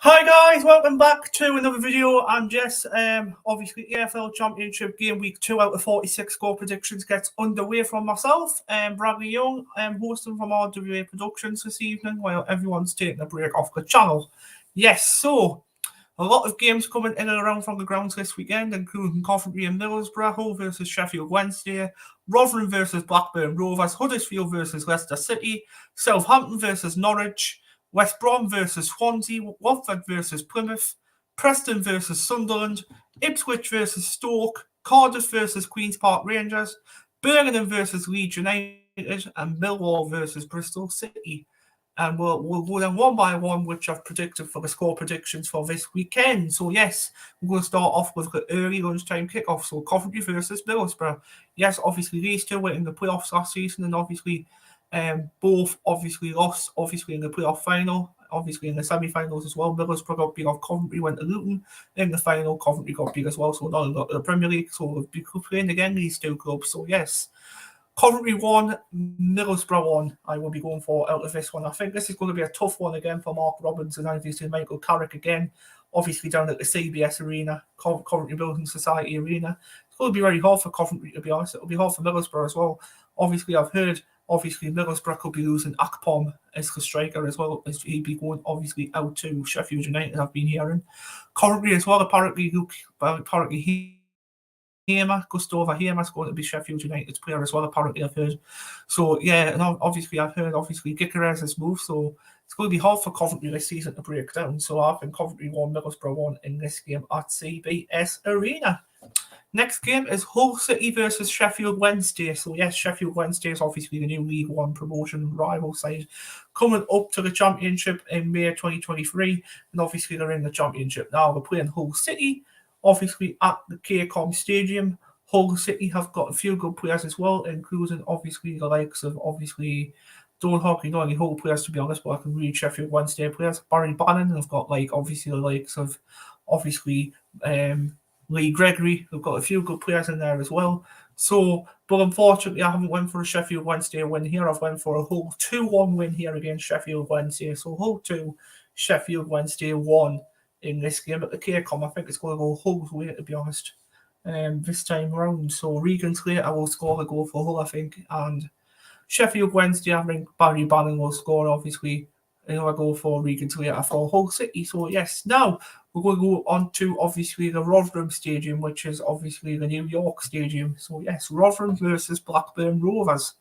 Hi guys, welcome back to another video. I'm Jess. Obviously EFL Championship game week 2 out of 46 score predictions gets underway from myself and Bradley Young. I'm hosting from RWA Productions this evening while everyone's taking a break off the channel. Yes, so a lot of games coming in and around from the grounds this weekend, including Coventry and Middlesbrough, Hull versus Sheffield Wednesday, Rotherham versus Blackburn Rovers, Huddersfield versus Leicester City, Southampton versus Norwich, West Brom versus Swansea, Watford versus Plymouth, Preston versus Sunderland, Ipswich versus Stoke, Cardiff versus Queen's Park Rangers, Birmingham versus Leeds United, and Millwall versus Bristol City. And we'll go down one by one, which I've predicted for the score predictions for this weekend. So, yes, we're going to start off with the early lunchtime kickoff. So, Coventry versus Middlesbrough. Yes, obviously, these two were in the playoffs last season, and obviously, both obviously lost, obviously, in the playoff final, obviously in the semi-finals as well. Middlesbrough got beat off Coventry, went to Luton. In the final, Coventry got beat as well, so now got to the Premier League. So, we'll be playing again, these two clubs. So, yes. Coventry 1, Middlesbrough 1, I will be going for out of this one. I think this is going to be a tough one again for Mark Robbins and obviously Michael Carrick again, obviously down at the CBS Arena, Coventry Building Society Arena. It's going to be very hard for Coventry, to be honest. It'll be hard for Middlesbrough as well. Obviously, I've heard, Middlesbrough could be losing Akpom as the striker as well, as he'd be going, obviously, out to Sheffield United, I've been hearing. Coventry as well, apparently Gustav Hema is going to be Sheffield United's player as well, apparently, I've heard. So, yeah, and obviously, I've heard, Gyökeres has moved, so it's going to be hard for Coventry this season to break down. So, I think Coventry 1, Middlesbrough 1 in this game at CBS Arena. Next game is Hull City versus Sheffield Wednesday. So, yes, Sheffield Wednesday is obviously the new League One promotion rival side coming up to the Championship in May 2023. And obviously, they're in the Championship now. They're playing Hull City, obviously, at the KCOM Stadium. Hull City have got a few good players as well, including, obviously, the likes of, don't hardly know any Hull players, to be honest, but I can read Sheffield Wednesday players. Barry Bannon, I've got, obviously, the likes of, Lee Gregory. We've got a few good players in there as well. So, but unfortunately, I haven't went for a Sheffield Wednesday win here. I've went for a Hull 2-1 win here against Sheffield Wednesday. So, Hull 2, Sheffield Wednesday 1 in this game at the KCOM. I think it's going to go Hull's way, to be honest, this time around. So, Regan Slater will score a goal for Hull, I think. And Sheffield Wednesday, I think Barry Bannon will score, obviously. I go for Regan Slater for Hull City. So, yes, now we're going to go on to, obviously, the Rotherham Stadium, which is, obviously, the New York Stadium. So, yes, Rotherham versus Blackburn Rovers.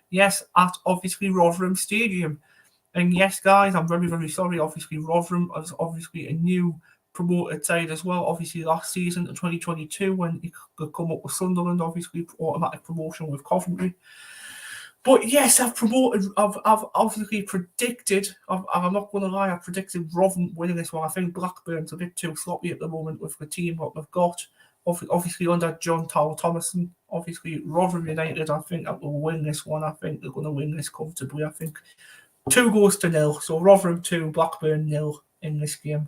Yes, at, obviously, Rotherham Stadium. And, yes, guys, I'm very, very sorry. Obviously, Rotherham is, obviously, a new promoted side as well. Obviously, last season, in 2022, when he could come up with Sunderland, obviously, automatic promotion with Coventry. But yes, I've obviously predicted, I'm not going to lie, I predicted Rotherham winning this one. I think Blackburn's a bit too sloppy at the moment with the team what they've got. Obviously under John Thomason, obviously Rotherham United, I think that will win this one. I think they're going to win this comfortably. I think 2-0. So Rotherham 2, Blackburn 0 in this game.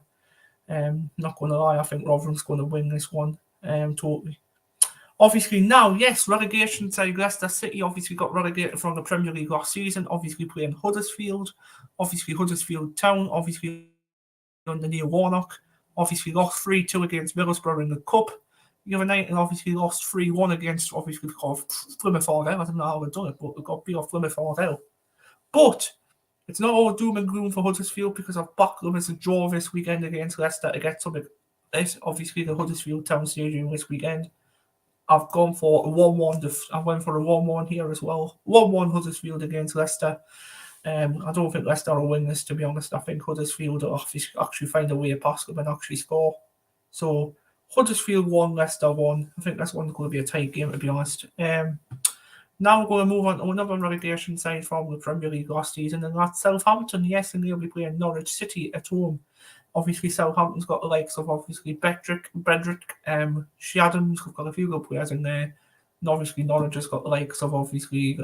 Not going to lie, I think Rotherham's going to win this one totally. Obviously now, yes, relegation side Leicester City obviously got relegated from the Premier League last season, obviously playing Huddersfield, obviously Huddersfield Town, obviously under Neil Warnock, obviously lost 3-2 against Middlesbrough in the Cup the other night, and obviously lost 3-1 against, obviously, Plymouth Argyle. I don't know how they've done it, but they got beat off Plymouth Argyle. But it's not all doom and gloom for Huddersfield because I've backed them as a draw this weekend against Leicester to get something. This, obviously, the Huddersfield Town Stadium this weekend. I've gone for a 1-1. I went for a 1-1 here as well. 1-1 Huddersfield against Leicester. I don't think Leicester will win this, to be honest. I think Huddersfield will actually find a way past them and actually score. So, Huddersfield 1, Leicester 1. I think this one's going to be a tight game, to be honest. Now we're going to move on to another relegation side from the Premier League last season, and that's Southampton. Yes, and they'll be playing Norwich City at home. Obviously, Southampton's got the likes of, obviously, Bedrick, Shadams. We've got a few good players in there. And obviously, Norwich has got the likes of, obviously,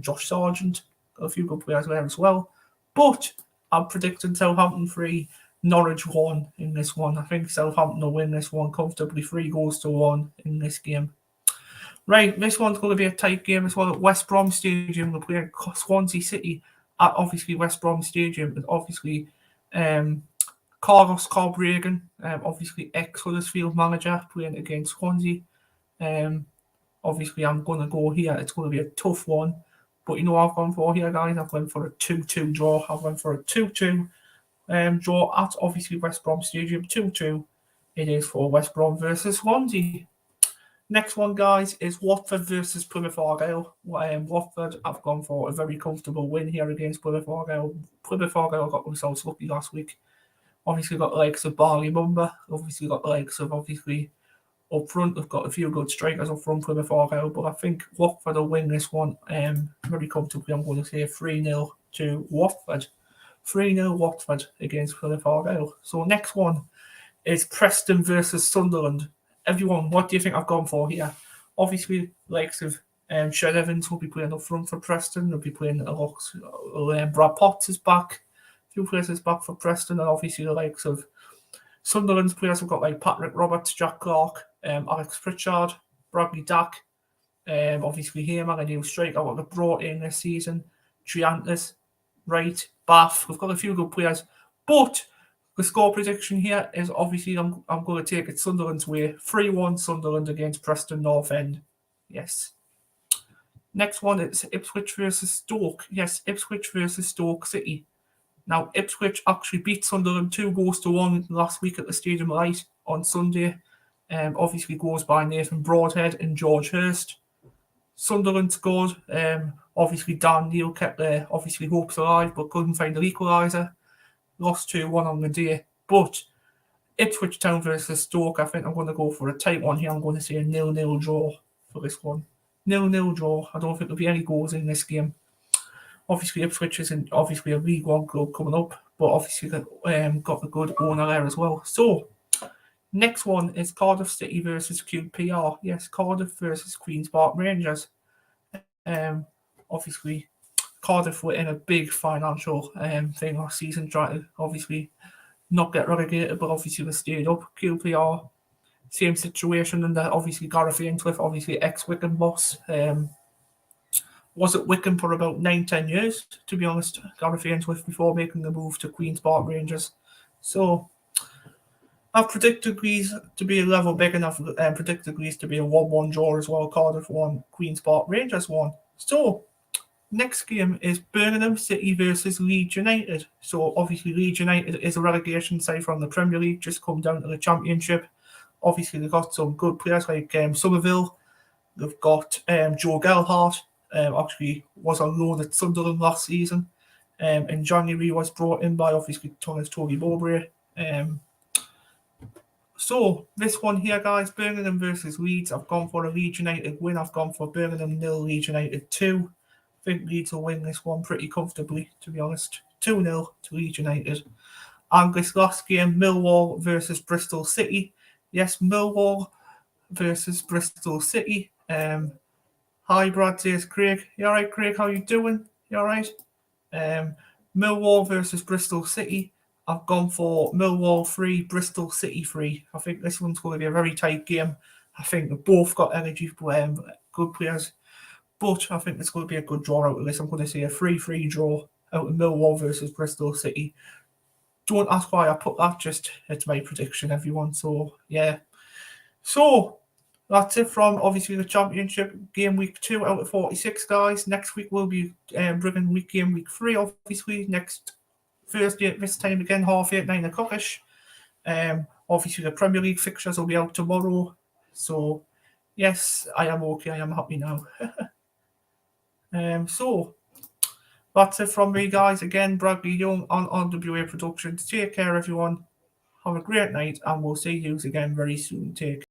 Josh Sargent. Got a few good players there as well. But I'm predicting Southampton 3, Norwich 1 in this one. I think Southampton will win this one comfortably, 3-1 in this game. Right, this one's going to be a tight game as well at West Brom Stadium. We're playing Swansea City at, obviously, West Brom Stadium. And obviously, Carlos Corbrigan, obviously ex-Huddersfield manager, playing against Swansea. Obviously, I'm going to go here. It's going to be a tough one. But you know what I've gone for here, guys? I've gone for a 2-2 draw. I've gone for a 2-2 draw at, obviously, West Brom Stadium. 2-2. It is for West Brom versus Swansea. Next one, guys, is Watford versus Plymouth Argyle. Watford, I've gone for a very comfortable win here against Plymouth Argyle. Plymouth Argyle got themselves lucky last week. Obviously got the likes of Barley Mumba. Obviously got the likes of, obviously, up front. They've got a few good strikers up front, Plymouth Argyle. But I think Watford will win this one very comfortably. I'm going to say 3-0 to Watford. 3-0 Watford against Plymouth Argyle. So next one is Preston versus Sunderland. Everyone, what do you think I've gone for here? Obviously, likes of Shed Evans will be playing up front for Preston. They'll be playing Brad Potts is back. A few players is back for Preston, and obviously the likes of Sunderland's players have got like Patrick Roberts, Jack Clark, Alex Pritchard, Bradley Dack, obviously Heyman, a new striker what they've brought in this season, Triantis, Wright, Bath. We've got a few good players, but the score prediction here is obviously I'm going to take it Sunderland's way. 3-1 Sunderland against Preston North End. Yes. Next one is Ipswich versus Stoke. Yes, Ipswich versus Stoke City. Now, Ipswich actually beat Sunderland 2-1 last week at the Stadium Light on Sunday. Obviously goes by Nathan Broadhead and George Hurst. Sunderland scored. Obviously Dan Neil kept their obviously hopes alive but couldn't find an equaliser. Lost 2-1 on the day. But Ipswich Town versus Stoke, I think I'm going to go for a tight one here. I'm going to say a 0-0 draw for this one. 0-0 draw. I don't think there'll be any goals in this game. Obviously, Ipswich isn't obviously a League One club coming up, but obviously got the good owner there as well. So, next one is Cardiff City versus QPR. Yes, Cardiff versus Queen's Park Rangers. Obviously, Cardiff were in a big financial thing last season, trying to obviously not get relegated, but obviously they stayed up. QPR, same situation, and obviously Gareth Ainsworth, obviously ex-Wigan boss, was at Wycombe for about 9-10 years, to be honest, Gareth Ainsworth, before making the move to Queen's Park Rangers. So, I've predicted Greece to be a level big enough, and predicted Greece to be a 1-1 draw as well. Cardiff 1, Queen's Park Rangers 1. So, next game is Birmingham City versus Leeds United. So, obviously, Leeds United is a relegation side from the Premier League, just come down to the Championship. Obviously, they've got some good players like Somerville. They've got Joe Gelhardt. Actually was on loan at Sunderland last season. In January was brought in by obviously Toby Mowbray. So this one here, guys, Birmingham versus Leeds. I've gone for a Leeds United win. I've gone for Birmingham 0, Leeds United 2. I think Leeds will win this one pretty comfortably, to be honest. 2-0 to Leeds United. And this last game, Millwall versus Bristol City. Yes, Millwall versus Bristol City. Hi, Brad, says Craig. You all right, Craig? How you doing? You all right? Millwall versus Bristol City. I've gone for Millwall 3, Bristol City 3. I think this one's going to be a very tight game. I think they've both got energy, good players. But I think it's going to be a good draw out of this. I'm going to say a 3-3 draw out of Millwall versus Bristol City. Don't ask why I put that, just it's my prediction, everyone. So, yeah. So, that's it from, obviously, the Championship game week 2 out of 46, guys. Next week we'll be bringing game week 3, obviously, next Thursday at this time again, 8:30, 9 o'clock-ish. Obviously, the Premier League fixtures will be out tomorrow. So, yes, I am okay. I am happy now. So, that's it from me, guys. Again, Bradley Young on WA Productions. Take care, everyone. Have a great night, and we'll see you again very soon. Take care.